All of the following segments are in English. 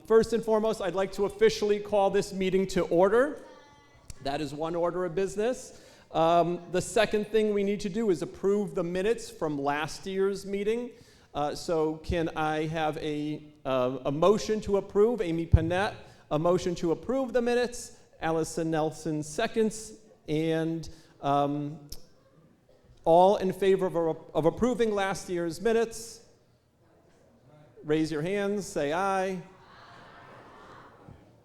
First and foremost, I'd like to officially call this meeting to order. That is one order of business. The second thing we need to do is approve the minutes from last year's meeting. So can I have a motion to approve? Amy Panett, a motion to approve the minutes. Allison Nelson seconds. And all in favor of approving last year's minutes? Raise your hands, say aye.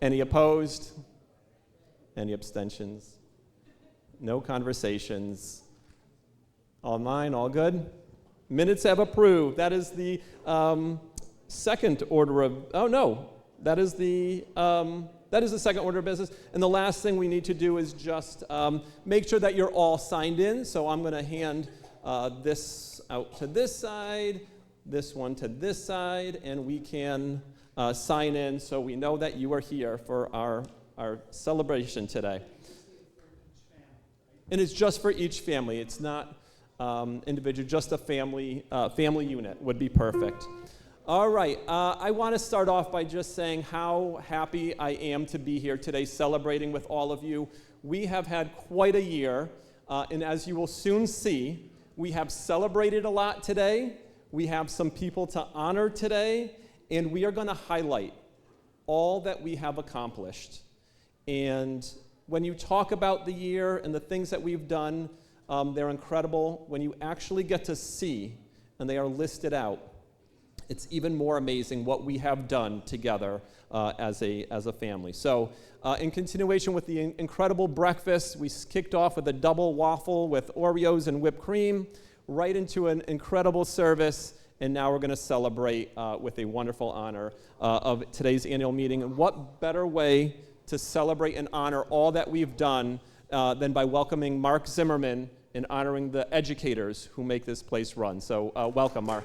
Any opposed? Any abstentions? No conversations. Online, all good? Minutes have approved. That is the second order of, that is the second order of business. And the last thing we need to do is just make sure that you're all signed in. So I'm going to hand this out to this side, this one to this side, and we can sign in so we know that you are here for our celebration today. And it's just for each family. It's not individual, just a family unit would be perfect. All right, I want to start off by just saying how happy I am to be here today celebrating with all of you. We have had quite a year, and as you will soon see, we have celebrated a lot today. We have some people to honor today, and we are going to highlight all that we have accomplished. And when you talk about the year and the things that we've done, they're incredible. When you actually get to see, and they are listed out, it's even more amazing what we have done together as a family. So in continuation with the incredible breakfast, we kicked off with a double waffle with Oreos and whipped cream, right into an incredible service, and now we're going to celebrate with a wonderful honor of today's annual meeting. And what better way to celebrate and honor all that we've done than by welcoming Mark Zimmerman and honoring the educators who make this place run. So welcome, Mark.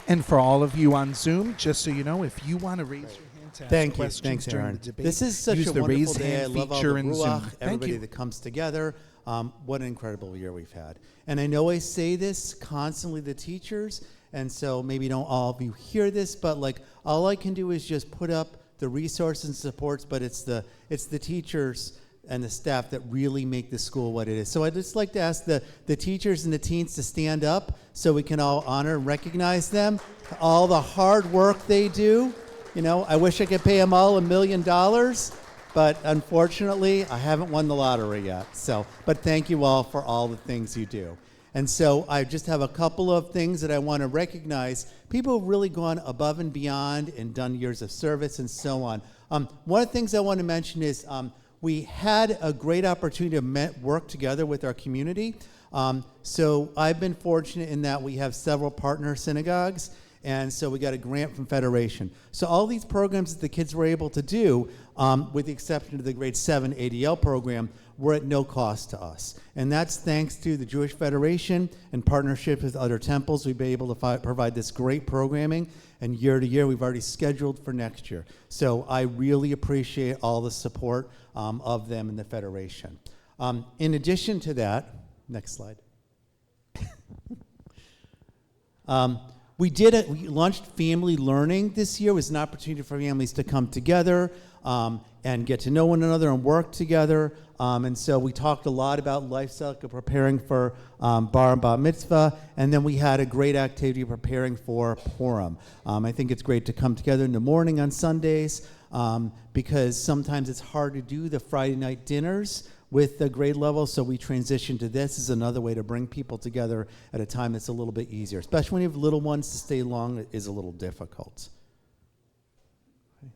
And for all of you on Zoom, just so you know, if you want to raise your hand to ask questions during the debate, this is such use a the wonderful raise day. I hand love all the feature in Zoom. ruach, Thank everybody you. that comes together. What an incredible year we've had. And I know I say this constantly to teachers, and so maybe don't all of you hear this, but like all I can do is just put up the resources and supports, but it's the teachers and the staff that really make the school what it is. So I'd just like to ask the teachers and the teens to stand up so we can all honor and recognize them, all the hard work they do. You know, I wish I could pay them all $1 million, but unfortunately, I haven't won the lottery yet. So, but thank you all for all the things you do. And so I just have a couple of things that I want to recognize. People have really gone above and beyond and done years of service and so on. One of the things I want to mention is we had a great opportunity to work together with our community. So I've been fortunate in that we have several partner synagogues, and so we got a grant from Federation. So all these programs that the kids were able to do, with the exception of the grade 7 ADL program, were at no cost to us. And that's thanks to the Jewish Federation and partnership with other temples. We've been able to provide this great programming, and year to year we've already scheduled for next year. So I really appreciate all the support of them and the Federation. In addition to that, next slide. We launched Family Learning this year. It was an opportunity for families to come together and get to know one another and work together. And so we talked a lot about life cycle preparing for bar and bat mitzvah, and then we had a great activity preparing for Purim. I think it's great to come together in the morning on Sundays because sometimes it's hard to do the Friday night dinners with the grade level, so we transitioned to this as another way to bring people together at a time that's a little bit easier, especially when you have little ones. To stay long it is a little difficult. Okay.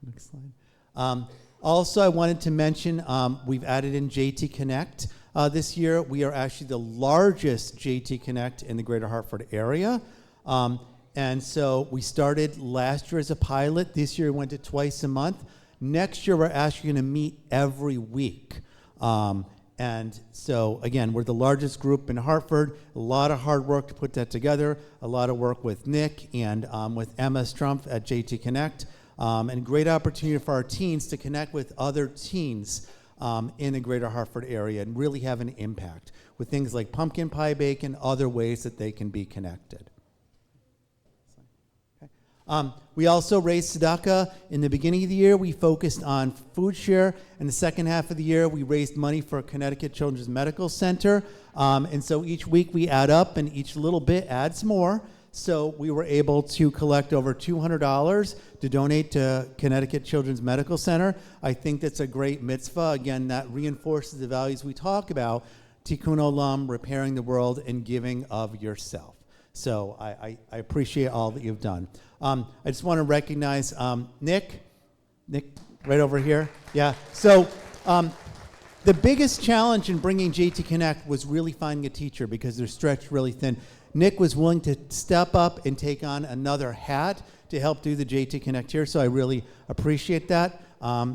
Next slide. Also, I wanted to mention we've added in JT Connect this year. We are actually the largest JT Connect in the greater Hartford area. And so we started last year as a pilot. This year we went to twice a month. Next year we're actually going to meet every week. And so, again, we're the largest group in Hartford. A lot of hard work to put that together. A lot of work with Nick and with Emma Strumpf at JT Connect. And great opportunity for our teens to connect with other teens in the greater Hartford area and really have an impact with things like pumpkin pie bake and other ways that they can be connected. Okay. We also raised tzedakah. In the beginning of the year, we focused on food share. In the second half of the year, we raised money for Connecticut Children's Medical Center. And so each week we add up, and each little bit adds more. So we were able to collect over $200 to donate to Connecticut Children's Medical Center. I think that's a great mitzvah. Again, that reinforces the values we talk about, tikkun olam, repairing the world, and giving of yourself. So I appreciate all that you've done. I just want to recognize Nick, right over here. Yeah. So the biggest challenge in bringing JT Connect was really finding a teacher because they're stretched really thin. Nick was willing to step up and take on another hat to help do the JT Connect here, so I really appreciate that.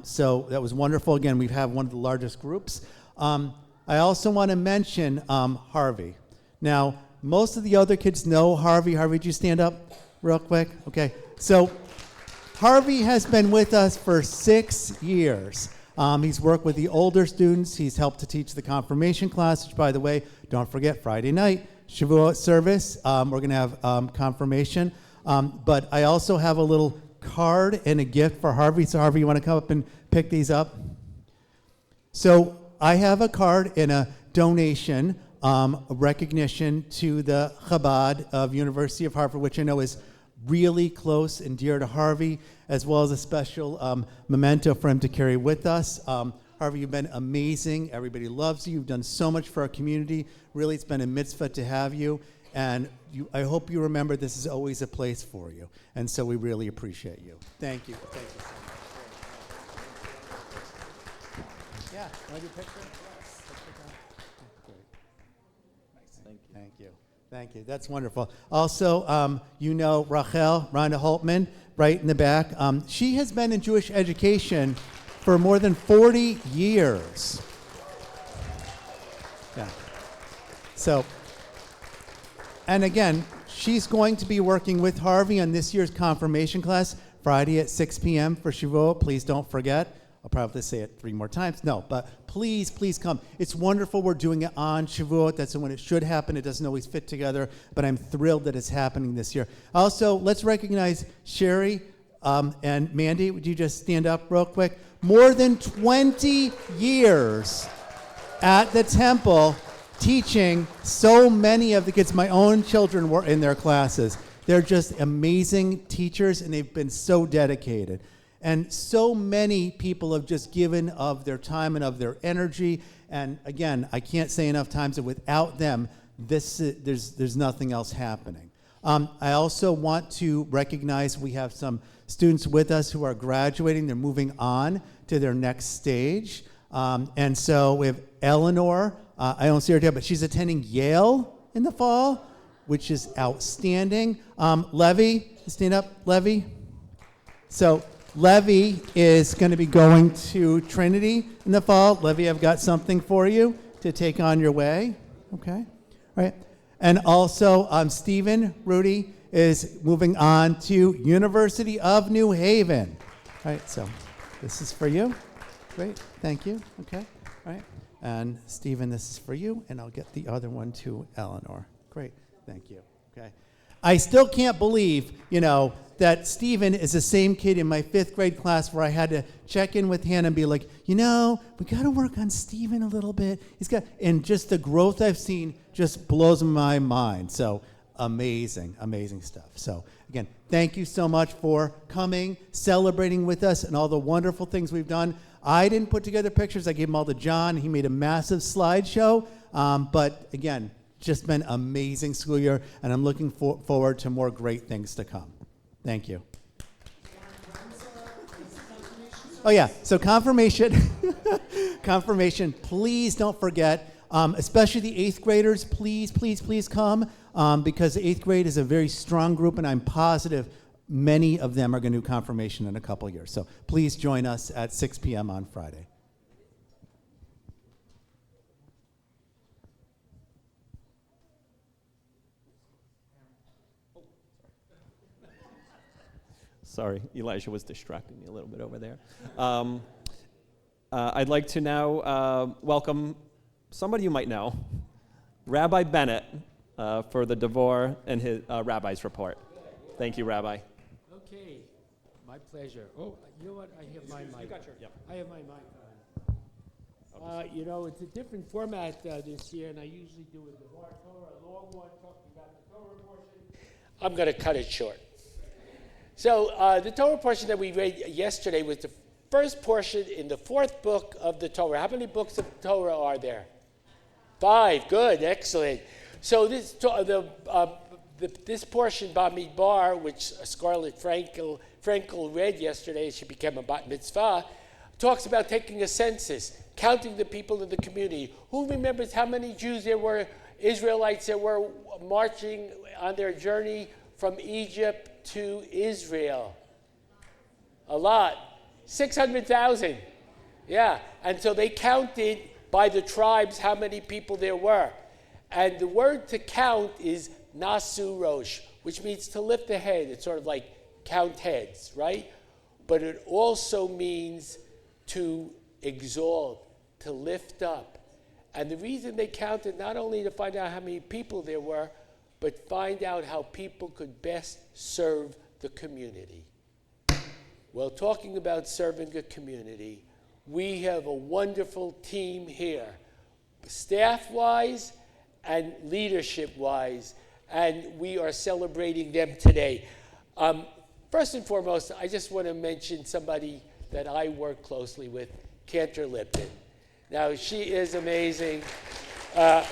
So that was wonderful. Again, we have one of the largest groups. I also want to mention Harvey. Now, most of the other kids know Harvey. Harvey, would you stand up real quick? Okay. So Harvey has been with us for 6 years. He's worked with the older students. He's helped to teach the confirmation class, which, by the way, don't forget, Friday night, Shavuot service. We're going to have confirmation. But I also have a little card and a gift for Harvey. So, Harvey, you want to come up and pick these up? So I have a card and a donation, a recognition to the Chabad of University of Hartford, which I know is really close and dear to Harvey, as well as a special memento for him to carry with us. Harvey, you've been amazing. Everybody loves you. You've done so much for our community. Really, it's been a mitzvah to have you. And I hope you remember this is always a place for you. And so we really appreciate you. Thank you. Thank you so much. Yeah, want to do a picture? Yes. Great. Nice. Thank you. Thank you. That's wonderful. Also, you know Rachel, Rhonda Holtman, right in the back. She has been in Jewish education for more than 40 years. Yeah. So, and again, she's going to be working with Harvey on this year's confirmation class, Friday at 6 p.m. for Shavuot. Please don't forget. I'll probably say it 3 more times. No, but please, please come. It's wonderful we're doing it on Shavuot. That's when it should happen. It doesn't always fit together, but I'm thrilled that it's happening this year. Also, let's recognize Sherry and Mandy. Would you just stand up real quick? More than 20 years at the temple teaching so many of the kids. My own children were in their classes. They're just amazing teachers, and they've been so dedicated. And so many people have just given of their time and of their energy. And again, I can't say enough times that without them, there's nothing else happening. I also want to recognize we have some students with us who are graduating. They're moving on to their next stage. And so we have Eleanor. I don't see her today, but she's attending Yale in the fall, which is outstanding. Levy, stand up, Levy. So Levy is going to be going to Trinity in the fall. Levy, I've got something for you to take on your way. Okay, all right. And also, Stephen Rudy is moving on to University of New Haven. All right, so this is for you. Great, thank you. Okay, all right. And Stephen, this is for you, and I'll get the other one to Eleanor. Great, thank you. Okay. I still can't believe, that Stephen is the same kid in my 5th grade class where I had to check in with Hannah and be like, we got to work on Stephen a little bit. And just the growth I've seen just blows my mind. So amazing, amazing stuff. So again, thank you so much for coming, celebrating with us, and all the wonderful things we've done. I didn't put together pictures. I gave them all to John. He made a massive slideshow. But again, just been amazing school year, and I'm looking forward to more great things to come. Thank you. Oh yeah, so confirmation, please don't forget, especially the 8th graders, please, please, please come, because the 8th grade is a very strong group, and I'm positive many of them are going to do confirmation in a couple years. So please join us at 6 p.m. on Friday. Sorry, Elijah was distracting me a little bit over there. I'd like to now welcome somebody you might know, Rabbi Bennett, for the Devor and his Rabbi's report. Thank you, Rabbi. Okay, my pleasure. Oh, you know what? I have my mic. You got your, yep. I have my mic on. You know, it's a different format this year, and I usually do a Devar Torah, a long one, talking about the Torah portion. I'm going to cut it short. So the Torah portion that we read yesterday was the first portion in the fourth book of the Torah. How many books of Torah are there? 5. Good, excellent. So this portion, Bamidbar, which Scarlett Frankel read yesterday, she became a bat mitzvah, talks about taking a census, counting the people in the community. Who remembers how many Jews there were, Israelites that were marching on their journey from Egypt to Israel? A lot. 600,000. Yeah. And so they counted by the tribes how many people there were. And the word to count is nasu rosh, which means to lift the head. It's sort of like count heads, right? But it also means to exalt, to lift up. And the reason they counted, not only to find out how many people there were, but find out how people could best serve the community. Well, talking about serving a community, we have a wonderful team here, staff-wise and leadership-wise, and we are celebrating them today. First and foremost, I just want to mention somebody that I work closely with, Cantor Lipton. Now, she is amazing. An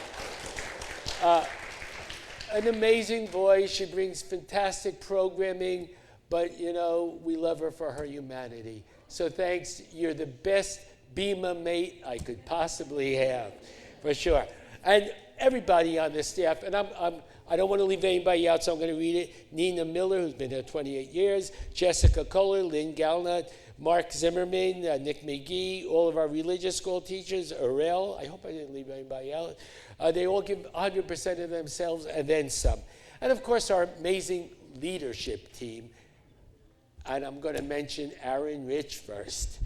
amazing voice. She brings fantastic programming, but, you know, we love her for her humanity. So thanks. You're the best Bima mate I could possibly have, for sure. And everybody on the staff, and I don't want to leave anybody out, so I'm going to read it. Nina Miller, who's been here 28 years, Jessica Kohler, Lynn Galnut, Mark Zimmerman, Nick McGee, all of our religious school teachers, Arel, I hope I didn't leave anybody out. They all give 100% of themselves and then some. And of course, our amazing leadership team. And I'm going to mention Aaron Rich first.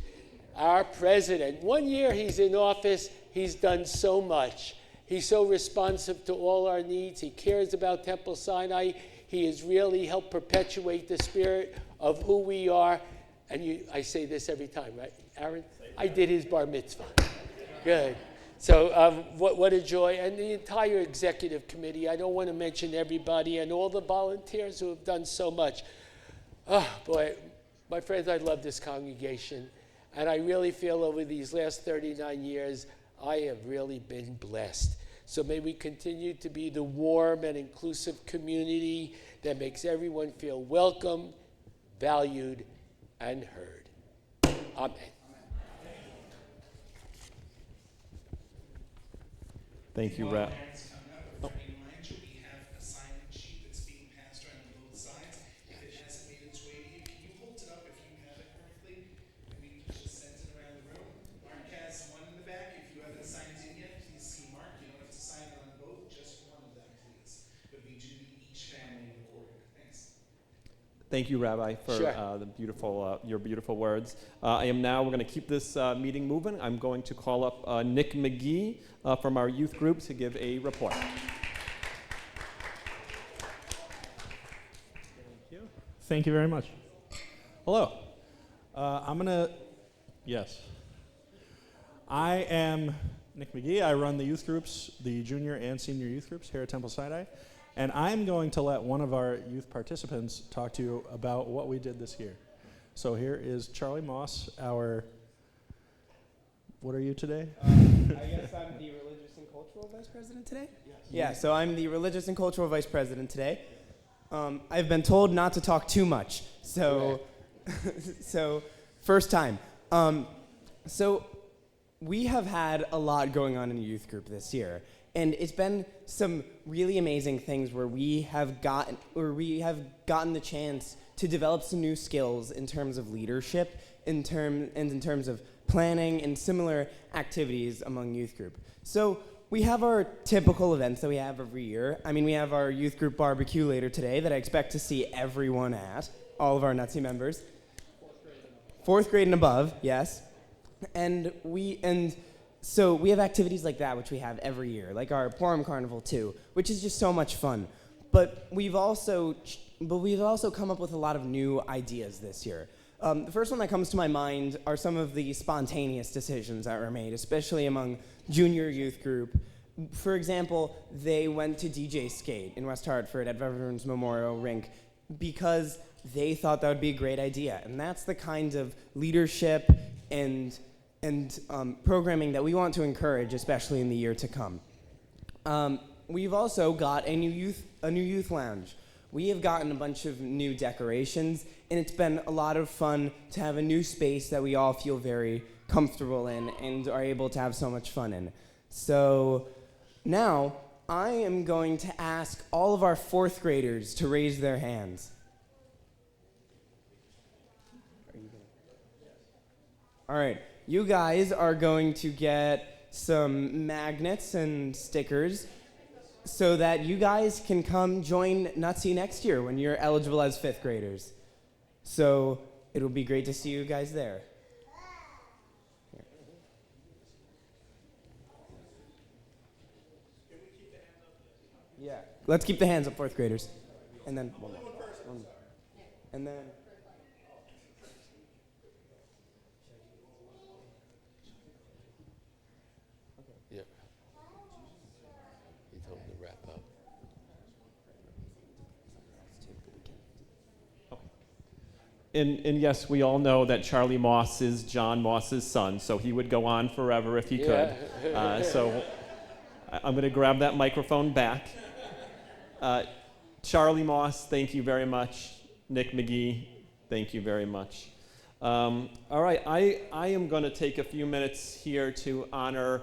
Our president. 1 year he's in office, he's done so much. He's so responsive to all our needs. He cares about Temple Sinai. He has really helped perpetuate the spirit of who we are. And I say this every time, right, Aaron? I did his bar mitzvah. Good. So what a joy. And the entire executive committee. I don't want to mention everybody and all the volunteers who have done so much. Oh, boy, my friends, I love this congregation. And I really feel over these last 39 years, I have really been blessed. So may we continue to be the warm and inclusive community that makes everyone feel welcome, valued, and heard. Amen. Thank you, Rep. We have an assignment sheet that's being passed around on both sides. If it hasn't made its way to you, can you hold it up if you have it correctly? And we can just send it around the room. Mark has one in the back. If you haven't signed in yet, please see Mark. You don't have to sign on both, just one of them, please. But we do need each family recorded. Thanks. Thank you, Rabbi, for Sure. your beautiful words. We're going to keep this meeting moving. I'm going to call up Nick McGee from our youth group to give a report. Thank you very much. Hello. I am Nick McGee. I run the youth groups, the junior and senior youth groups here at Temple Sinai. And I'm going to let one of our youth participants talk to you about what we did this year. So here is Charlie Moss, what are you today? I guess I'm the Religious and Cultural Vice President today? Yes. Yeah, so I'm the Religious and Cultural Vice President today. I've been told not to talk too much, so so first time. So we have had a lot going on in the youth group this year, and it's been some really amazing things where we have gotten the chance to develop some new skills in terms of leadership, in terms of planning and similar activities among youth group. So we have our typical events that we have every year. I mean, we have our youth group barbecue later today that I expect to see everyone at, all of our Nutsy members. Fourth grade and above, yes. So we have activities like that, which we have every year, like our Purim Carnival too, which is just so much fun. But we've also but we've also come up with a lot of new ideas this year. The first one that comes to my mind are some of the spontaneous decisions that were made, especially among junior youth group. For example, they went to DJ Skate in West Hartford at Veterans Memorial Rink because they thought that would be a great idea. And that's the kind of leadership and programming that we want to encourage, especially in the year to come. We've also got a new youth lounge. We have gotten a bunch of new decorations, and it's been a lot of fun to have a new space that we all feel very comfortable in and are able to have so much fun in. So now I am going to ask all of our 4th graders to raise their hands. All right, you guys are going to get some magnets and stickers so that you guys can come join NUTSI next year when you're eligible as 5th graders. So it'll be great to see you guys there. Here. Yeah, let's keep the hands up, 4th graders. And then one more. And then... Yeah. He told me to wrap up. And yes, we all know that Charlie Moss is John Moss's son, so he would go on forever if he could. So I'm going to grab that microphone back. Charlie Moss, thank you very much. Nick McGee, thank you very much. All right, I am going to take a few minutes here to honor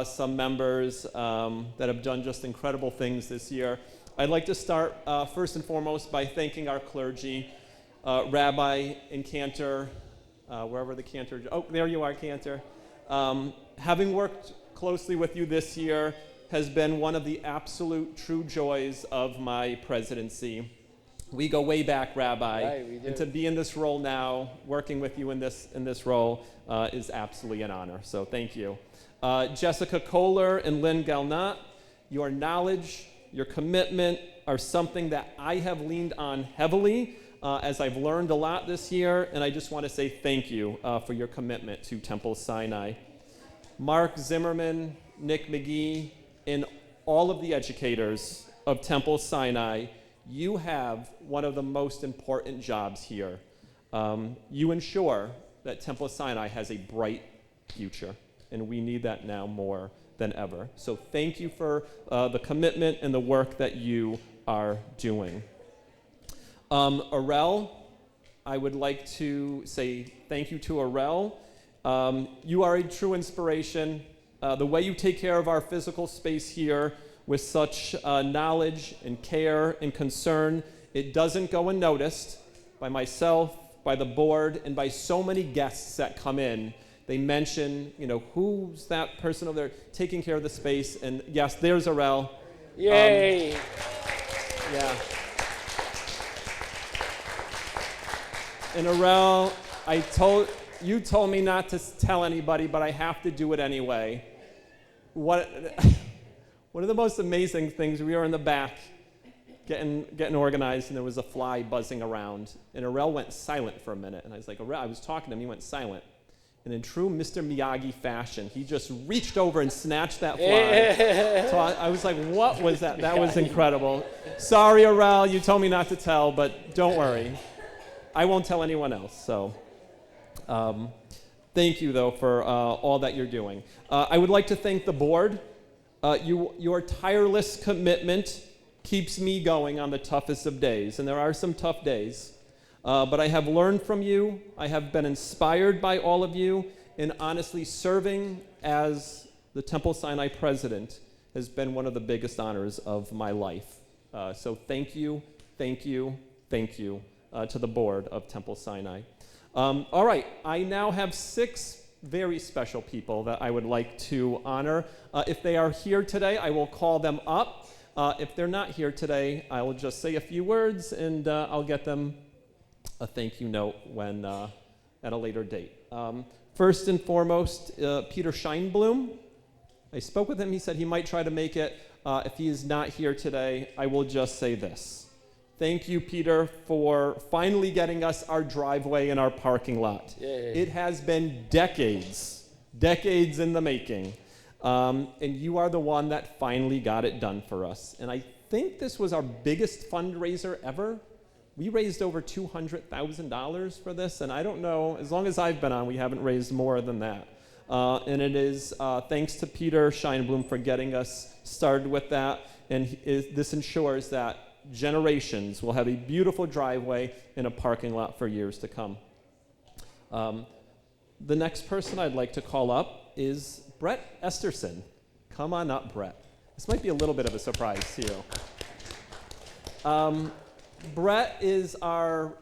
some members that have done just incredible things this year. I'd like to start first and foremost by thanking our clergy. Rabbi and Cantor, wherever the Cantor, oh, there you are, Cantor. Having worked closely with you this year has been one of the absolute true joys of my presidency. We go way back, Rabbi, Right, we do. and to be in this role now, working with you in this role, is absolutely an honor. So thank you. Jessica Kohler and Lynn Galnat, your knowledge, your commitment are something that I have leaned on heavily as I've learned a lot this year, and I just want to say thank you for your commitment to Temple Sinai. Mark Zimmerman, Nick McGee, and all of the educators of Temple Sinai, you have one of the most important jobs here. You ensure that Temple Sinai has a bright future, and we need that now more than ever. So thank you for the commitment and the work that you are doing. Arel, I would like to say thank you to Arel. You are a true inspiration. The way you take care of our physical space here with such knowledge and care and concern, it doesn't go unnoticed by myself, by the board, and by so many guests that come in. They mention, who's that person over there taking care of the space? And yes, there's Arel. Yay! Yeah. And Arel, you told me not to tell anybody, but I have to do it anyway. One of the most amazing things, we were in the back getting organized, and there was a fly buzzing around, and Arel went silent for a minute, and I was like, Arel, I was talking to him, he went silent. And in true Mr. Miyagi fashion, he just reached over and snatched that fly. So I was like, what was that? That was incredible. Sorry, Arel, you told me not to tell, but don't worry. I won't tell anyone else. So thank you, though, for all that you're doing. I would like to thank the board. Your tireless commitment keeps me going on the toughest of days, and there are some tough days. But I have learned from you. I have been inspired by all of you, and honestly, serving as the Temple Sinai president has been one of the biggest honors of my life. So thank you, thank you, thank you to the board of Temple Sinai. All right, I now have 6 very special people that I would like to honor. If they are here today, I will call them up. If they're not here today, I will just say a few words, and I'll get them a thank you note when at a later date. First and foremost, Peter Scheinblum. I spoke with him. He said he might try to make it. If he is not here today, I will just say this. Thank you, Peter, for finally getting us our driveway and our parking lot. Yay. It has been decades in the making. And you are the one that finally got it done for us. And I think this was our biggest fundraiser ever. We raised over $200,000 for this, and I don't know, as long as I've been on, we haven't raised more than that. And it is thanks to Peter Scheinblum for getting us started with that, and this ensures that generations will have a beautiful driveway and a parking lot for years to come. The next person I'd like to call up is Brett Esterson. Come on up, Brett. This might be a little bit of a surprise to you. Brett is our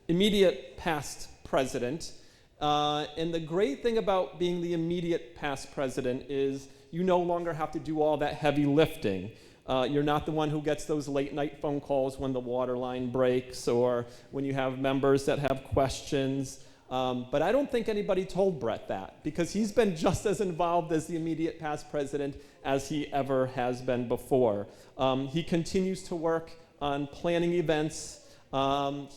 immediate past president. And the great thing about being the immediate past president is you no longer have to do all that heavy lifting. You're not the one who gets those late night phone calls when the water line breaks or when you have members that have questions. But I don't think anybody told Brett that, because he's been just as involved as the immediate past president as he ever has been before. He continues to work on planning events.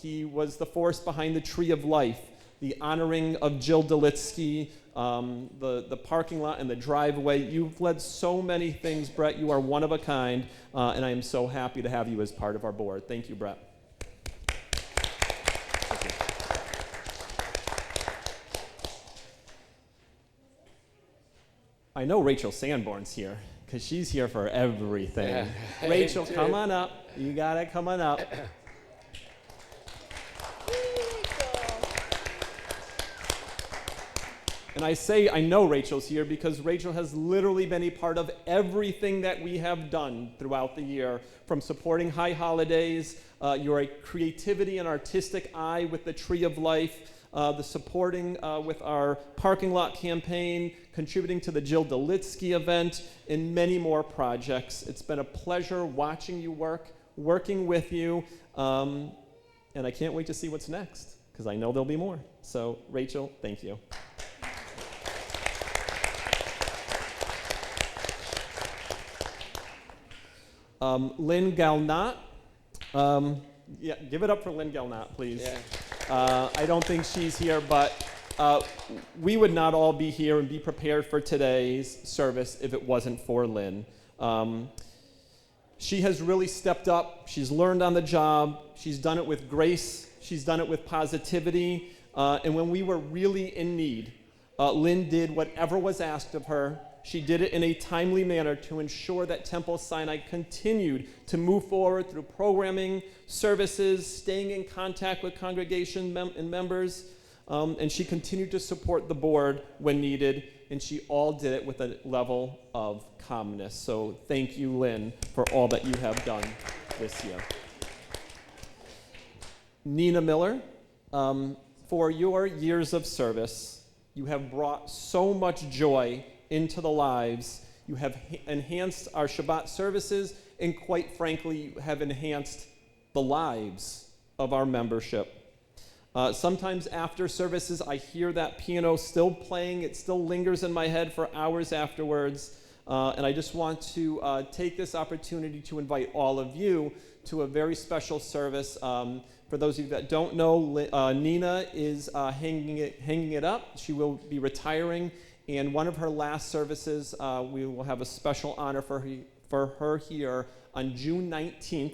He was the force behind the Tree of Life, the honoring of Jill Dolitsky, the parking lot and the driveway. You've led so many things, Brett. You are one of a kind, and I am so happy to have you as part of our board. Thank you, Brett. I know Rachel Sanborn's here, because she's here for everything. Yeah. Rachel, come on up. You got it. Come on up. And I say I know Rachel's here because Rachel has literally been a part of everything that we have done throughout the year, from supporting High Holidays, your creativity and artistic eye with the Tree of Life, the supporting with our parking lot campaign, contributing to the Jill Dolitsky event, and many more projects. It's been a pleasure watching you work, working with you, and I can't wait to see what's next, because I know there'll be more. So, Rachel, thank you. Lynn Galnot. Yeah, give it up for Lynn Galnot, please. Yeah. I don't think she's here, but we would not all be here and be prepared for today's service if it wasn't for Lynn. She has really stepped up. She's learned on the job. She's done it with grace. She's done it with positivity. And when we were really in need, Lynn did whatever was asked of her. She did it in a timely manner to ensure that Temple Sinai continued to move forward through programming, services, staying in contact with congregation and members, and she continued to support the board when needed, and she all did it with a level of calmness. So thank you, Lynn, for all that you have done this year. Nina Miller, for your years of service, you have brought so much joy into the lives. You have enhanced our Shabbat services, and quite frankly, you have enhanced the lives of our membership. Sometimes after services, I hear that piano still playing. It still lingers in my head for hours afterwards. And I just want to take this opportunity to invite all of you to a very special service. For those of you that don't know, Nina is hanging it up. She will be retiring. And one of her last services, we will have a special honor for her here on June 19th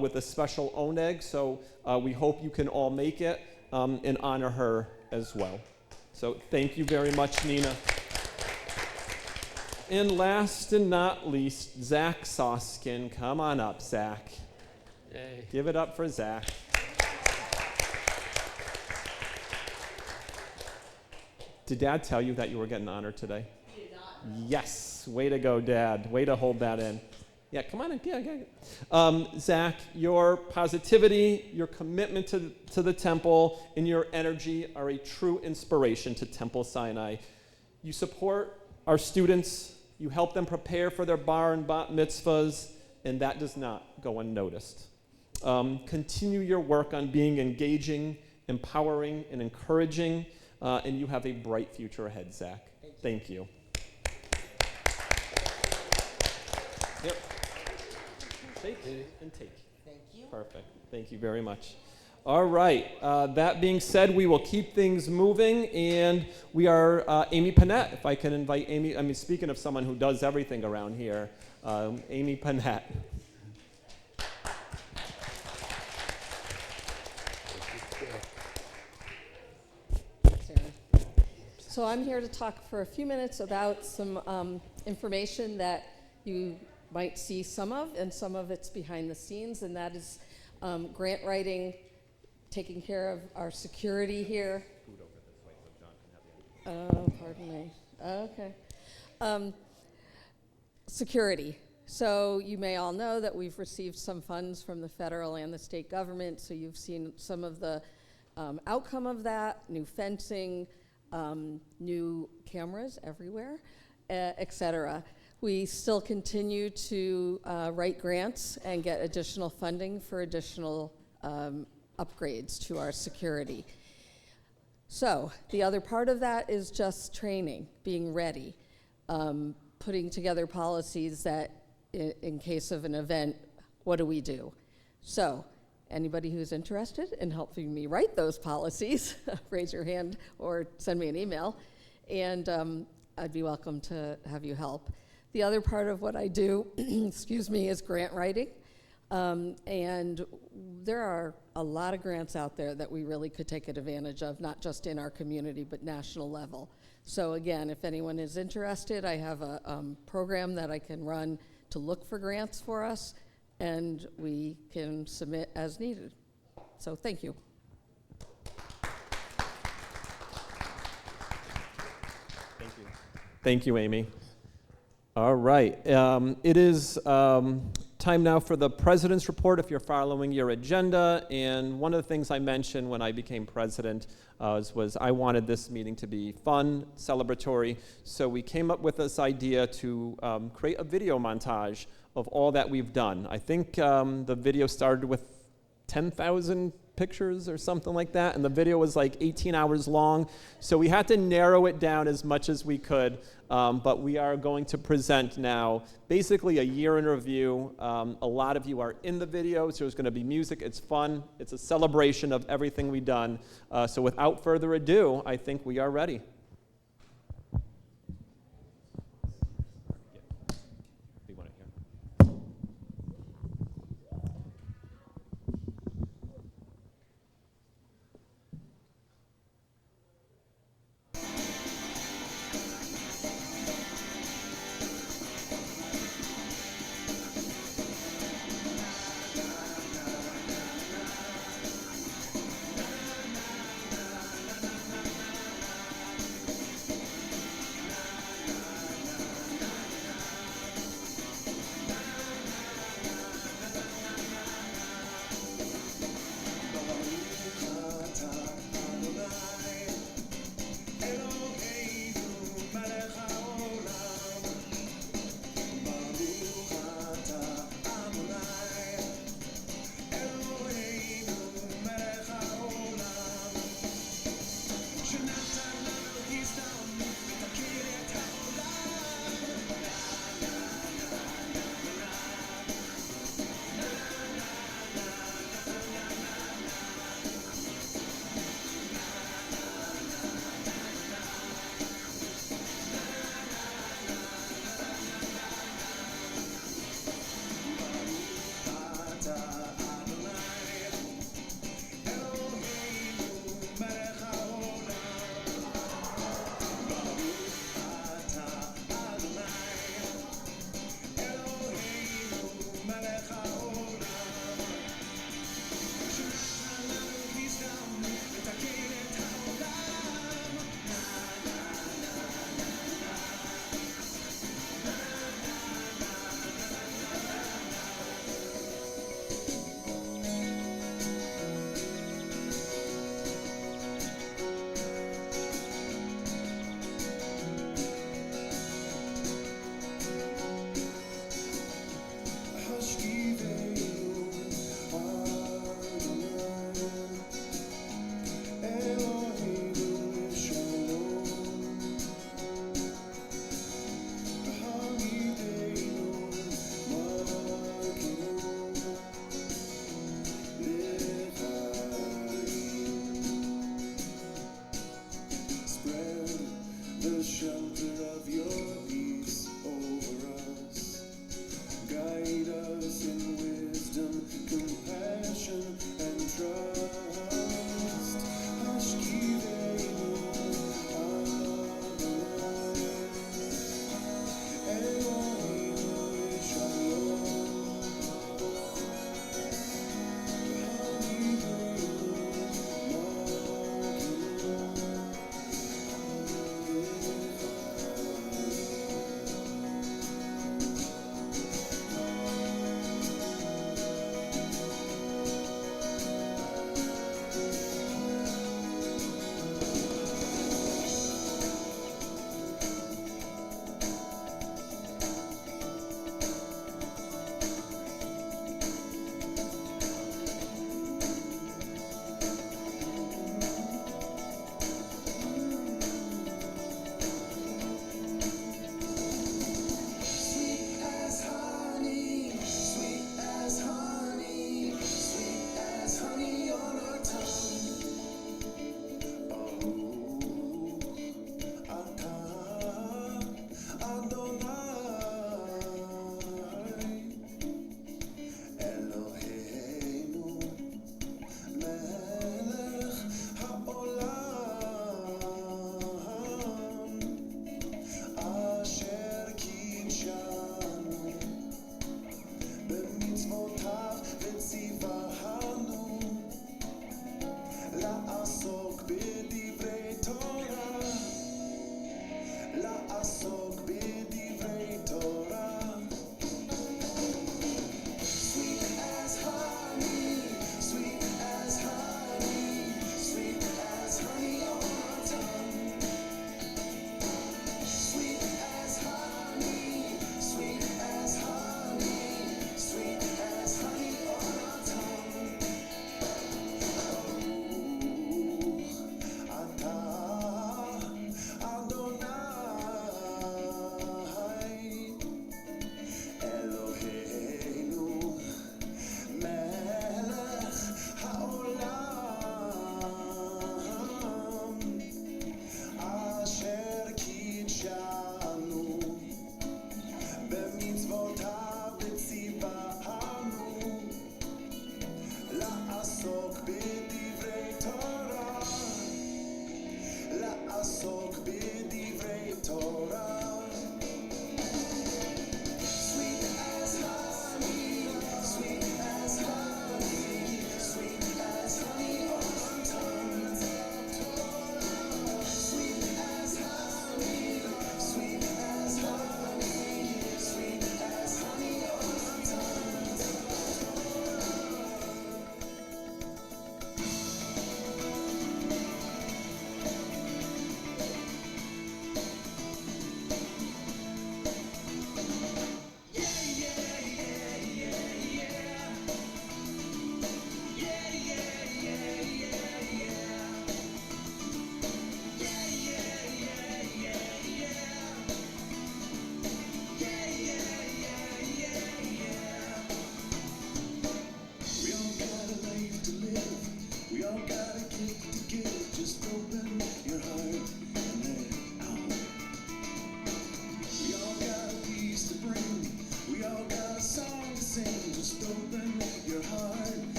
with a special oneg. So we hope you can all make it and honor her as well. So thank you very much, Nina. And last and not least, Zach Soskin. Come on up, Zach. Yay. Give it up for Zach. Did Dad tell you that you were getting honored today? He did not. Yes. Way to go, Dad. Way to hold that in. Yeah, come on in. Yeah. Zach, your positivity, your commitment to the temple, and your energy are a true inspiration to Temple Sinai. You support our students. You help them prepare for their bar and bat mitzvahs, and that does not go unnoticed. Continue your work on being engaging, empowering, and encouraging. And you have a bright future ahead, Zach. Thank you. Yep. Take and take. Thank you. Perfect. Thank you very much. All right. That being said, we will keep things moving, and we are Amy Panett. If I can invite Amy. I mean, speaking of someone who does everything around here, Amy Panett. So I'm here to talk for a few minutes about some information that you might see some of, and some of it's behind the scenes, and that is grant writing, taking care of our security here. Pardon me. Okay. Security. So you may all know that we've received some funds from the federal and the state government, so you've seen some of the outcome of that, new fencing, new cameras everywhere, et cetera. We still continue to write grants and get additional funding for additional upgrades to our security. So the other part of that is just training, being ready, putting together policies that in case of an event, what do we do? So anybody who's interested in helping me write those policies, raise your hand or send me an email, and I'd be welcome to have you help. The other part of what I do, excuse me, is grant writing. And there are a lot of grants out there that we really could take advantage of, not just in our community, but national level. So again, if anyone is interested, I have a program that I can run to look for grants for us, and we can submit as needed. So thank you. Thank you, Amy. All right. It is time now for the President's Report, if you're following your agenda. And one of the things I mentioned when I became president was I wanted this meeting to be fun, celebratory. So we came up with this idea to create a video montage of all that we've done. I think the video started with 10,000 pictures or something like that, and the video was like 18 hours long. So we had to narrow it down as much as we could, but we are going to present now basically a year in review. A lot of you are in the video, so there's going to be music. It's fun. It's a celebration of everything we've done. So without further ado, I think we are ready. the shelter of your peace over us. Guide us in wisdom, compassion, and trust. Hashkivenu Adonai, Eloheinu Shalom.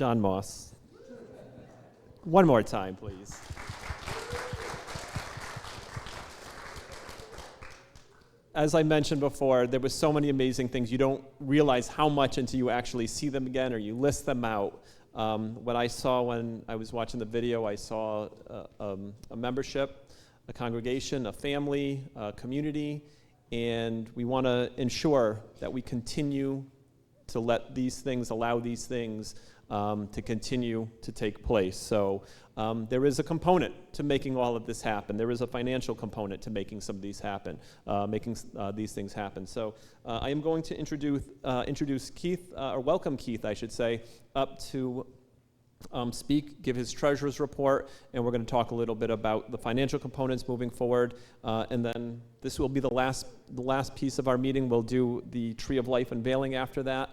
John Moss. One more time, please. As I mentioned before, there were so many amazing things. You don't realize how much until you actually see them again or you list them out. What I saw when I was watching the video, I saw a membership, a congregation, a family, a community, and we want to ensure that we continue to let these things, allow these things to continue to take place. So there is a component to making all of this happen. There is a financial component to making some of these happen, making these things happen. So I am going to introduce Keith, or welcome Keith, I should say, up to speak, give his treasurer's report, and we're going to talk a little bit about the financial components moving forward. And then this will be the last piece of our meeting. We'll do the Tree of Life unveiling after that.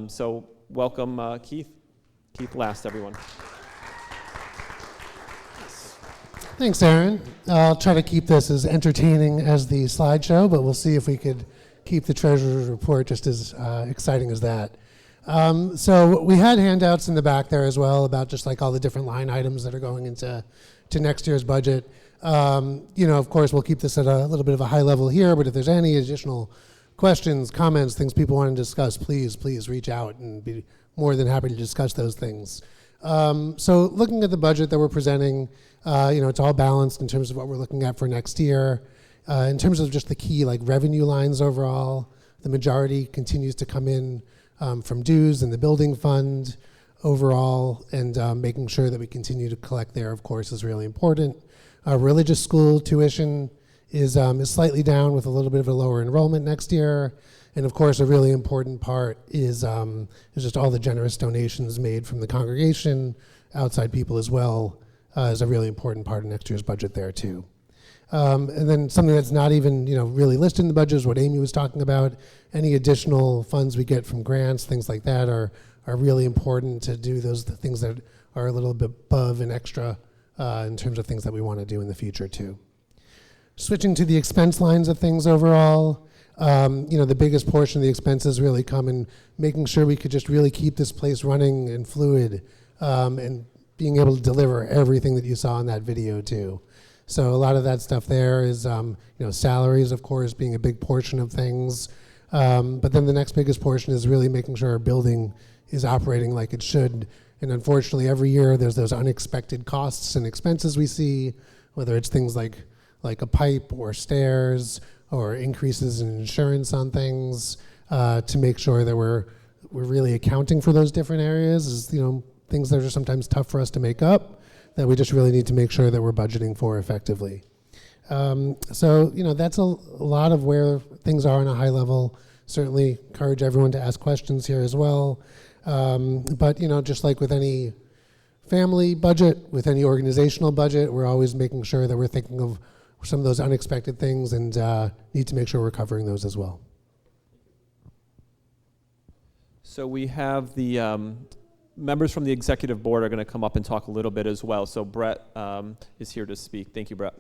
So welcome, Keith. Keith last, everyone. Thanks, Aaron. I'll try to keep this as entertaining as the slideshow, but we'll see if we could keep the treasurer's report just as exciting as that. So we had handouts in the back there as well about just like all the different line items that are going into next year's budget. Of course, we'll keep this at a little bit of a high level here, but if there's any additional questions, comments, things people want to discuss, please reach out and be more than happy to discuss those things. So looking at the budget that we're presenting, it's all balanced in terms of what we're looking at for next year. In terms of just the key like revenue lines overall, the majority continues to come in from dues and the building fund overall, and making sure that we continue to collect there, of course, is really important. Religious school tuition is slightly down with a little bit of a lower enrollment next year. And of course, a really important part is just all the generous donations made from the congregation, outside people as well, is a really important part of next year's budget there too. And then something that's not even really listed in the budget is what Amy was talking about. Any additional funds we get from grants, things like that, are really important to do those things that are a little bit above and extra in terms of things that we want to do in the future too. Switching to the expense lines of things overall, the biggest portion of the expenses really come in making sure we could just really keep this place running and fluid, and being able to deliver everything that you saw in that video too. So a lot of that stuff there is, salaries, of course, being a big portion of things. But then the next biggest portion is really making sure our building is operating like it should. And unfortunately, every year there's those unexpected costs and expenses we see, whether it's things like a pipe or stairs or increases in insurance on things, to make sure that we're really accounting for those different areas is, things that are sometimes tough for us to make up, that we just really need to make sure that we're budgeting for effectively. So that's a lot of where things are on a high level. Certainly encourage everyone to ask questions here as well. But just like with any family budget, with any organizational budget, we're always making sure that we're thinking of some of those unexpected things and need to make sure we're covering those as well. So we have the members from the executive board are going to come up and talk a little bit as well. So Brett is here to speak. Thank you, Brett.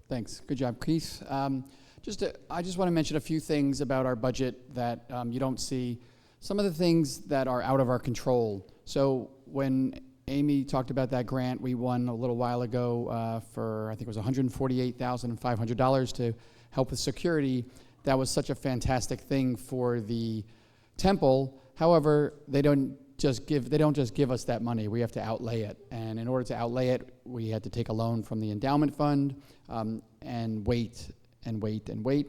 Thanks. Good job, Keith. I just want to mention a few things about our budget that you don't see. Some of the things that are out of our control. So when Amy talked about that grant we won a little while ago for, I think it was $148,500 to help with security, that was such a fantastic thing for the temple. However, they don't just give us that money. We have to outlay it. And in order to outlay it, we had to take a loan from the endowment fund and wait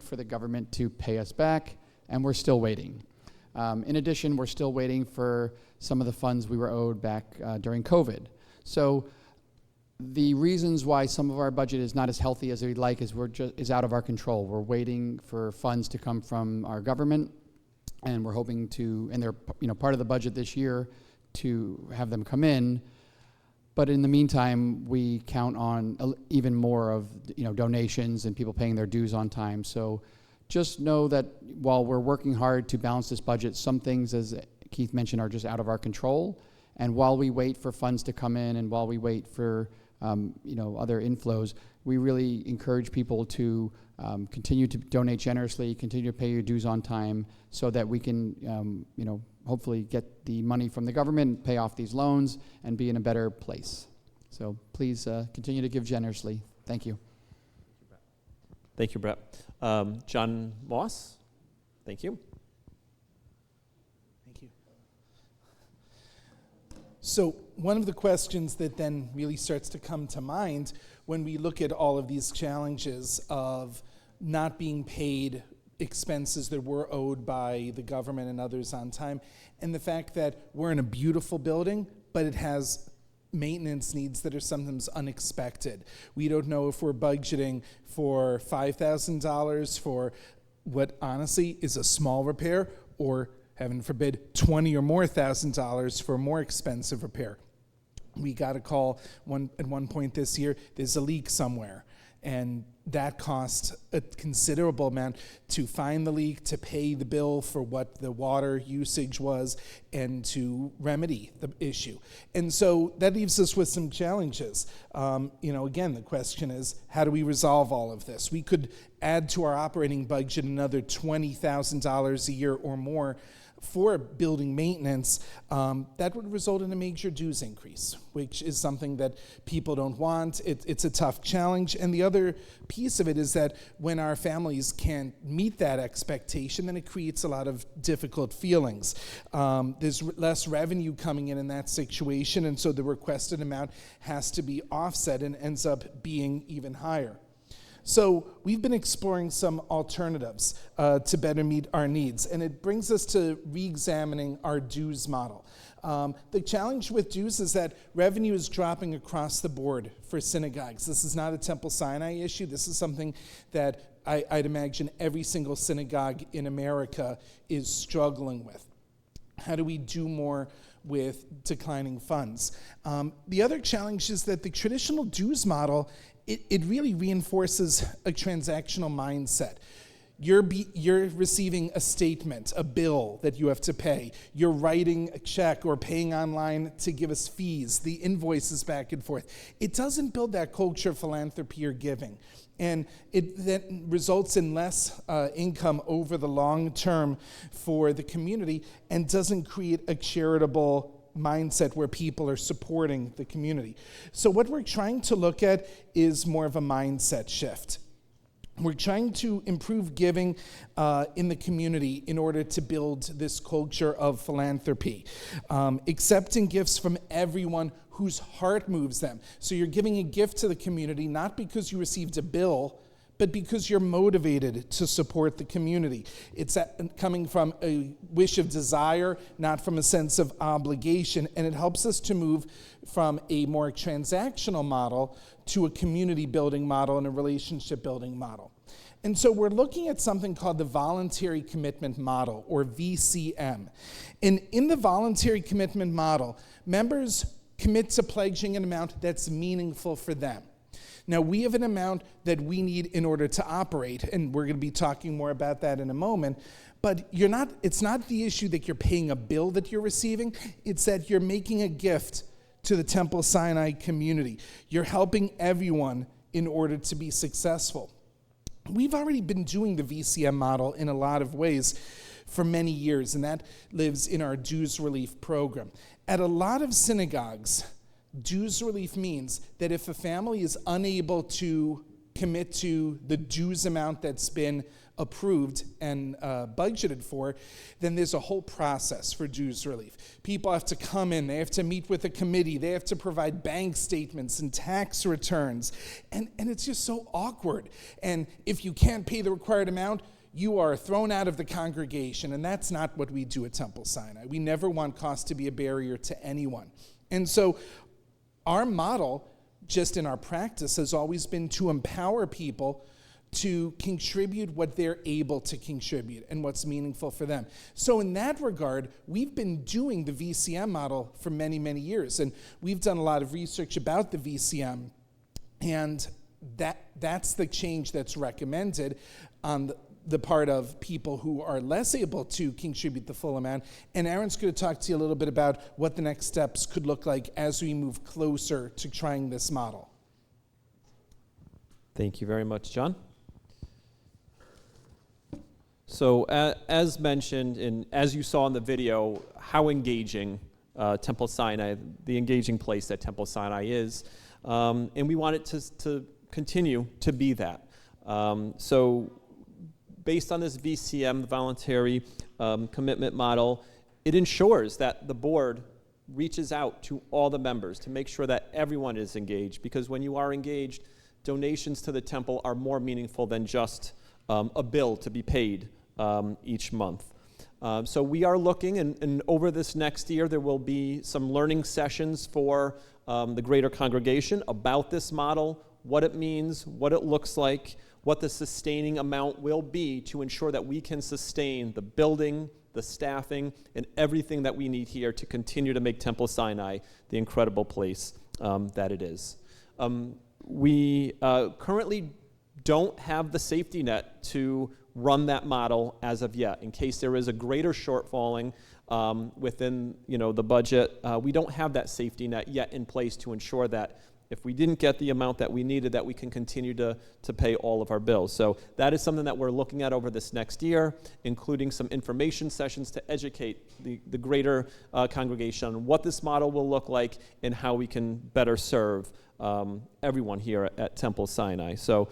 for the government to pay us back, and we're still waiting. In addition, we're still waiting for some of the funds we were owed back during COVID. So the reasons why some of our budget is not as healthy as we'd like is out of our control. We're waiting for funds to come from our government, and we're hoping to, and they're part of the budget this year, to have them come in. But in the meantime, we count on even more of donations and people paying their dues on time. So just know that while we're working hard to balance this budget, some things, as Keith mentioned, are just out of our control. And while we wait for funds to come in and while we wait for other inflows, we really encourage people to continue to donate generously, continue to pay your dues on time, so that we can, hopefully get the money from the government, pay off these loans, and be in a better place. So please continue to give generously. Thank you. Thank you, Brett. John Moss, thank you. Thank you. So one of the questions that then really starts to come to mind when we look at all of these challenges of not being paid expenses that were owed by the government and others on time, and the fact that we're in a beautiful building, but it has maintenance needs that are sometimes unexpected. We don't know if we're budgeting for $5,000 for what honestly is a small repair, or heaven forbid, $20,000 or more for a more expensive repair. We got a call at one point this year, there's a leak somewhere. And that cost a considerable amount to find the leak, to pay the bill for what the water usage was, and to remedy the issue. And so that leaves us with some challenges. Again, the question is, how do we resolve all of this? We could add to our operating budget another $20,000 a year or more for building maintenance. That would result in a major dues increase, which is something that people don't want. It's a tough challenge. And the other piece of it is that when our families can't meet that expectation, then it creates a lot of difficult feelings. There's less revenue coming in that situation, and so the requested amount has to be offset and ends up being even higher. So we've been exploring some alternatives to better meet our needs, and it brings us to re-examining our dues model. The challenge with dues is that revenue is dropping across the board for synagogues. This is not a Temple Sinai issue. This is something that I'd imagine every single synagogue in America is struggling with. How do we do more with declining funds? The other challenge is that the traditional dues model, it really reinforces a transactional mindset. You're receiving a statement, a bill that you have to pay. You're writing a check or paying online to give us fees, the invoices back and forth. It doesn't build that culture of philanthropy or giving. And that results in less income over the long term for the community, and doesn't create a charitable mindset where people are supporting the community. So what we're trying to look at is more of a mindset shift. We're trying to improve giving in the community in order to build this culture of philanthropy. Accepting gifts from everyone whose heart moves them. So you're giving a gift to the community not because you received a bill, but because you're motivated to support the community. It's coming from a wish of desire, not from a sense of obligation, and it helps us to move from a more transactional model to a community building model and a relationship building model. And so we're looking at something called the Voluntary Commitment Model, or VCM. And in the Voluntary Commitment Model, members commit to pledging an amount that's meaningful for them. Now, we have an amount that we need in order to operate, and we're going to be talking more about that in a moment, but it's not the issue that you're paying a bill that you're receiving, it's that you're making a gift to the Temple Sinai community. You're helping everyone in order to be successful. We've already been doing the VCM model in a lot of ways for many years, and that lives in our dues relief program. At a lot of synagogues, dues relief means that if a family is unable to commit to the dues amount that's been approved and budgeted for, then there's a whole process for dues relief. People have to come in, they have to meet with a committee, they have to provide bank statements and tax returns, and it's just so awkward. And if you can't pay the required amount, you are thrown out of the congregation, and that's not what we do at Temple Sinai. We never want cost to be a barrier to anyone. And so our model, just in our practice, has always been to empower people to contribute what they're able to contribute and what's meaningful for them. So in that regard, we've been doing the VCM model for many, many years, and we've done a lot of research about the VCM, and that's the change that's recommended on the part of people who are less able to contribute the full amount. And Aaron's going to talk to you a little bit about what the next steps could look like as we move closer to trying this model. Thank you very much, John. So as mentioned, and as you saw in the video, how engaging Temple Sinai, the engaging place that Temple Sinai is. And we want it to continue to be that. So based on this VCM, the voluntary commitment model, it ensures that the board reaches out to all the members to make sure that everyone is engaged, because when you are engaged, donations to the temple are more meaningful than just a bill to be paid each month. So we are looking, and over this next year, there will be some learning sessions for the greater congregation about this model, what it means, what it looks like, what the sustaining amount will be to ensure that we can sustain the building, the staffing, and everything that we need here to continue to make Temple Sinai the incredible place that it is. We currently don't have the safety net to run that model as of yet. In case there is a greater shortfalling within the budget, we don't have that safety net yet in place to ensure that if we didn't get the amount that we needed, that we can continue to pay all of our bills. So that is something that we're looking at over this next year, including some information sessions to educate the greater congregation on what this model will look like and how we can better serve everyone here at Temple Sinai. So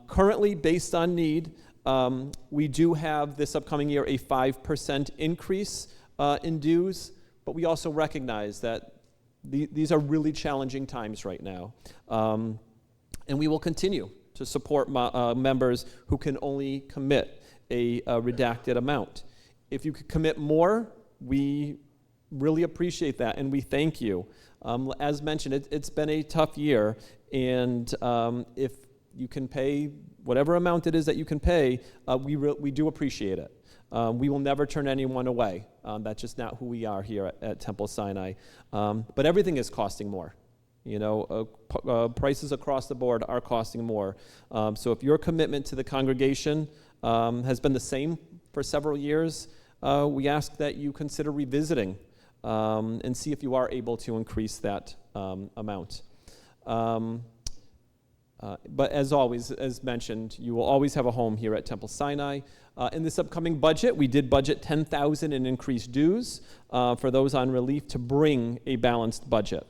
currently, based on need, we do have this upcoming year a 5% increase in dues, but we also recognize that these are really challenging times right now. And we will continue to support members who can only commit a redacted amount. If you could commit more, we really appreciate that, and we thank you. As mentioned, it's been a tough year, and if you can pay whatever amount it is that you can pay, we do appreciate it. We will never turn anyone away. That's just not who we are here at Temple Sinai. But everything is costing more. Prices across the board are costing more. So if your commitment to the congregation has been the same for several years, we ask that you consider revisiting and see if you are able to increase that amount. But as always, as mentioned, you will always have a home here at Temple Sinai. In this upcoming budget, we did budget $10,000 in increased dues for those on relief to bring a balanced budget.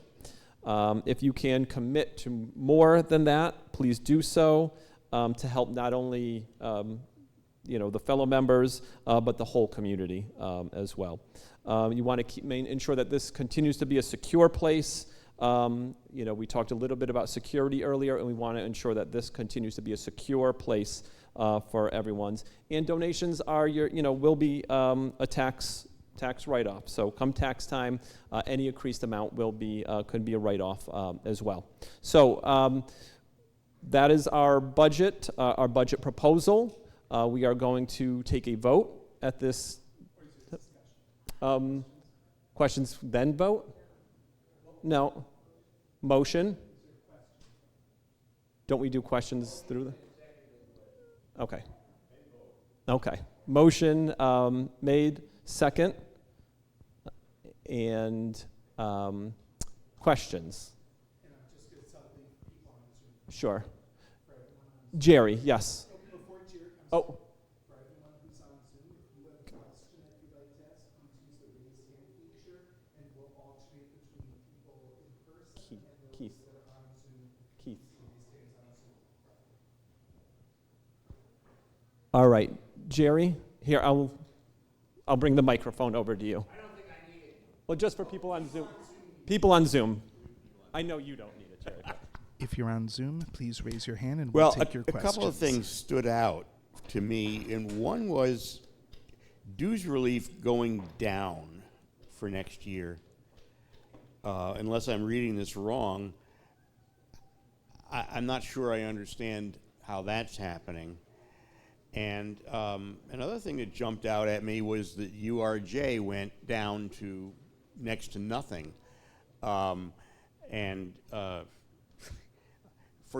If you can commit to more than that, please do so to help not only the fellow members, but the whole community as well. You want to ensure that this continues to be a secure place. We talked a little bit about security earlier, and we want to ensure that this continues to be a secure place for everyone's. And donations are will be a tax write-off. So come tax time, any increased amount could be a write-off as well. So that is our budget proposal. We are going to take a vote at this. Questions, then vote? No. Motion? Don't we do questions through the? Okay. Okay. Motion made, second. And questions? Sure. Jerry, yes. Oh. Keith. All right, Jerry, here, I'll bring the microphone over to you. I don't think I need it. Well, just for people on Zoom. People on Zoom. I know you don't need it, Jerry. If you're on Zoom, please raise your hand and we'll take your questions. A couple of things stood out to me, and one was dues relief going down for next year. Unless I'm reading this wrong, I'm not sure I understand how that's happening. And another thing that jumped out at me was that URJ went down to next to nothing. For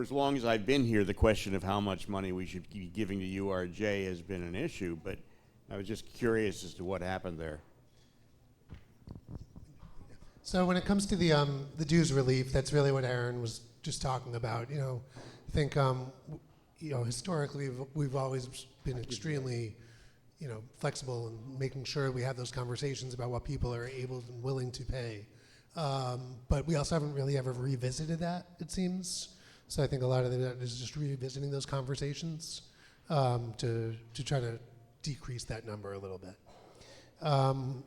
as long as I've been here, the question of how much money we should be giving to URJ has been an issue, but I was just curious as to what happened there. So when it comes to the dues relief, that's really what Aaron was just talking about. think, historically we've always been extremely, flexible in making sure we have those conversations about what people are able and willing to pay. But we also haven't really ever revisited that, it seems. So I think a lot of that is just revisiting those conversations to try to decrease that number a little bit.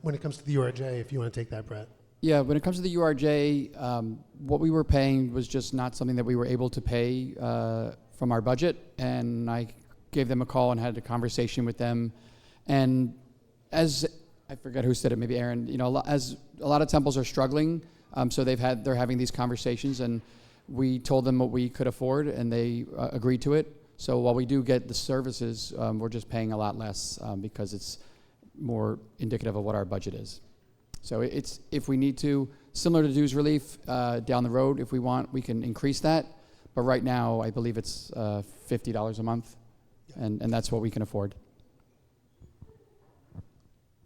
When it comes to the URJ, if you want to take that, Brett. Yeah, when it comes to the URJ, what we were paying was just not something that we were able to pay from our budget, and I gave them a call and had a conversation with them. And as I forget who said it, maybe Aaron, as a lot of temples are struggling, so they're having these conversations, and we told them what we could afford, and they agreed to it. So while we do get the services, we're just paying a lot less because it's more indicative of what our budget is. So it's, if we need to, similar to dues relief down the road, if we want, we can increase that. But right now, I believe it's $50 a month, and that's what we can afford.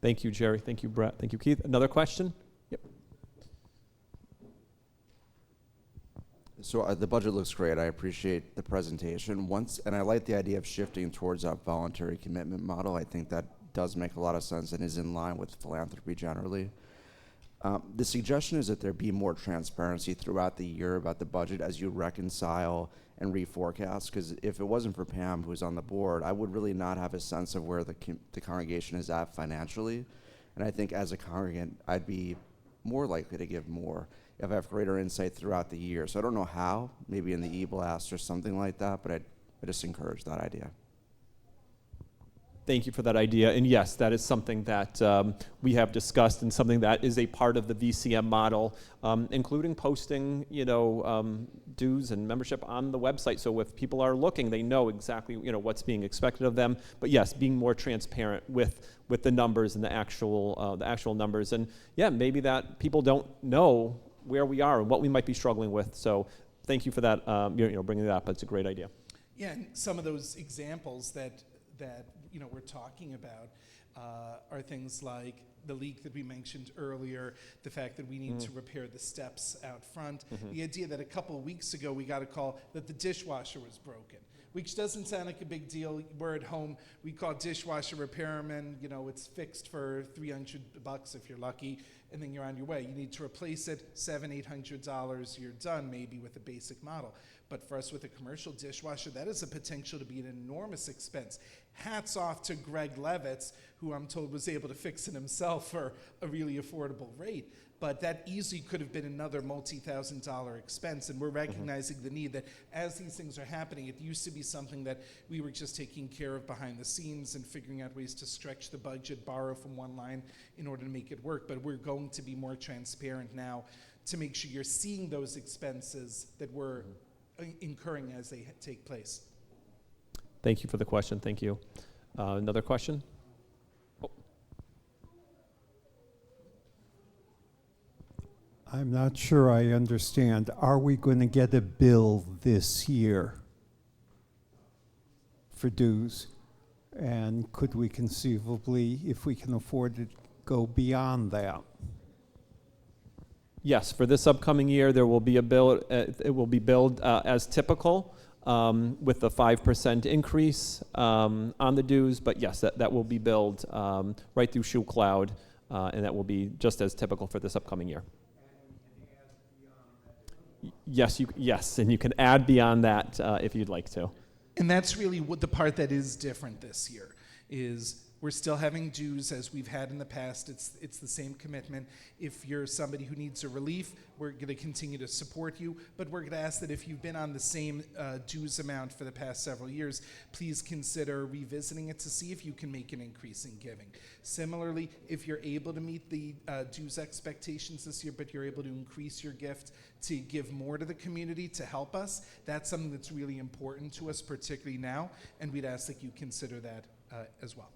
Thank you, Jerry. Thank you, Brett. Thank you, Keith. Another question? Yep. So the budget looks great. I appreciate the presentation. And I like the idea of shifting towards a voluntary commitment model. I think that does make a lot of sense and is in line with philanthropy generally. The suggestion is that there be more transparency throughout the year about the budget as you reconcile and reforecast, because if it wasn't for Pam, who's on the board, I would really not have a sense of where the congregation is at financially. And I think as a congregant, I'd be more likely to give more if I have greater insight throughout the year. So I don't know how, maybe in the e-blast or something like that, but I just encourage that idea. Thank you for that idea. And yes, that is something that we have discussed and something that is a part of the VCM model, including posting, dues and membership on the website. So if people are looking, they know exactly, what's being expected of them. But yes, being more transparent with the numbers and the actual numbers. And yeah, maybe that people don't know where we are and what we might be struggling with. So thank you for that, bringing it up. It's a great idea. Yeah, and some of those examples that we're talking about are things like the leak that we mentioned earlier, the fact that we need to repair the steps out front, the idea that a couple of weeks ago we got a call that the dishwasher was broken, which doesn't sound like a big deal. We're at home, we call dishwasher repairman, it's fixed for $300 if you're lucky, and then you're on your way. You need to replace it, $700, $800, you're done maybe with a basic model. But for us with a commercial dishwasher, that is a potential to be an enormous expense. Hats off to Greg Levitz, who I'm told was able to fix it himself for a really affordable rate. But that easily could have been another multi-$1,000 expense, and we're recognizing the need that as these things are happening, it used to be something that we were just taking care of behind the scenes and figuring out ways to stretch the budget, borrow from one line in order to make it work. But we're going to be more transparent now to make sure you're seeing those expenses that we're incurring as they take place. Thank you for the question. Thank you. Another question? Oh. I'm not sure I understand. Are we going to get a bill this year for dues? And could we conceivably, if we can afford it, go beyond that? Yes, for this upcoming year, there will be a bill. It will be billed as typical with the 5% increase on the dues. But yes, that will be billed right through Shoe Cloud, and that will be just as typical for this upcoming year. Yes, and you can add beyond that if you'd like to. And that's really what the part that is different this year is. We're still having dues as we've had in the past. It's the same commitment. If you're somebody who needs a relief, we're going to continue to support you. But we're going to ask that if you've been on the same dues amount for the past several years, please consider revisiting it to see if you can make an increase in giving. Similarly, if you're able to meet the dues expectations this year, but you're able to increase your gift to give more to the community to help us, that's something that's really important to us, particularly now. And we'd ask that you consider that as well.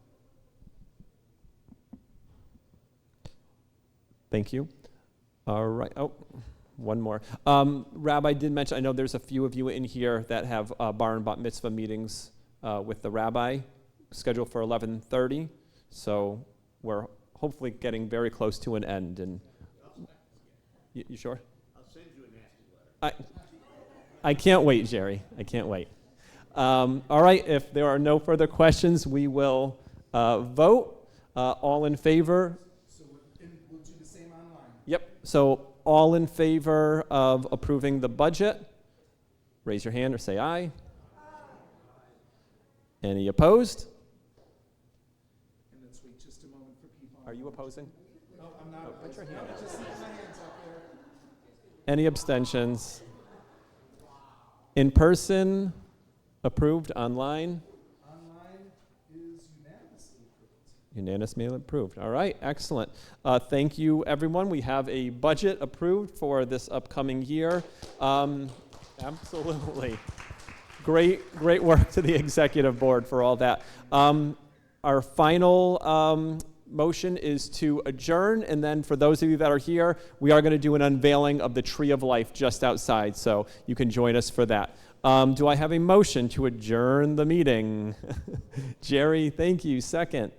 Thank you. All right. Oh, one more. Rabbi did mention, I know there's a few of you in here that have bar and bat mitzvah meetings with the rabbi scheduled for 11:30. So we're hopefully getting very close to an end. And you sure? I'll send you a nasty letter. I can't wait, Jerry. I can't wait. All right, if there are no further questions, we will vote. All in favor? So we'll do the same online. Yep. So all in favor of approving the budget, raise your hand or say aye. Any opposed? And let's wait just a moment for people. Are you opposing? No, I'm not. Put your hand up. Just leave my hands up there. Any abstentions? In person, approved. Online? Online is unanimously approved. Unanimously approved. All right, excellent. Thank you, everyone. We have a budget approved for this upcoming year. Absolutely. Great work to the executive board for all that. Our final motion is to adjourn, and then for those of you that are here, we are going to do an unveiling of the Tree of Life just outside, so you can join us for that. Do I have a motion to adjourn the meeting? Jerry, thank you. Second.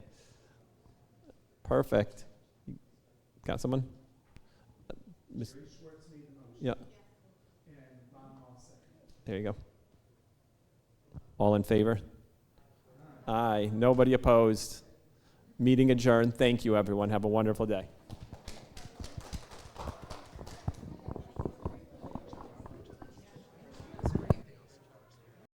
Perfect. Got someone? Miss- Yeah. There you go. All in favor? Aye. Nobody opposed. Meeting adjourned. Thank you, everyone. Have a wonderful day.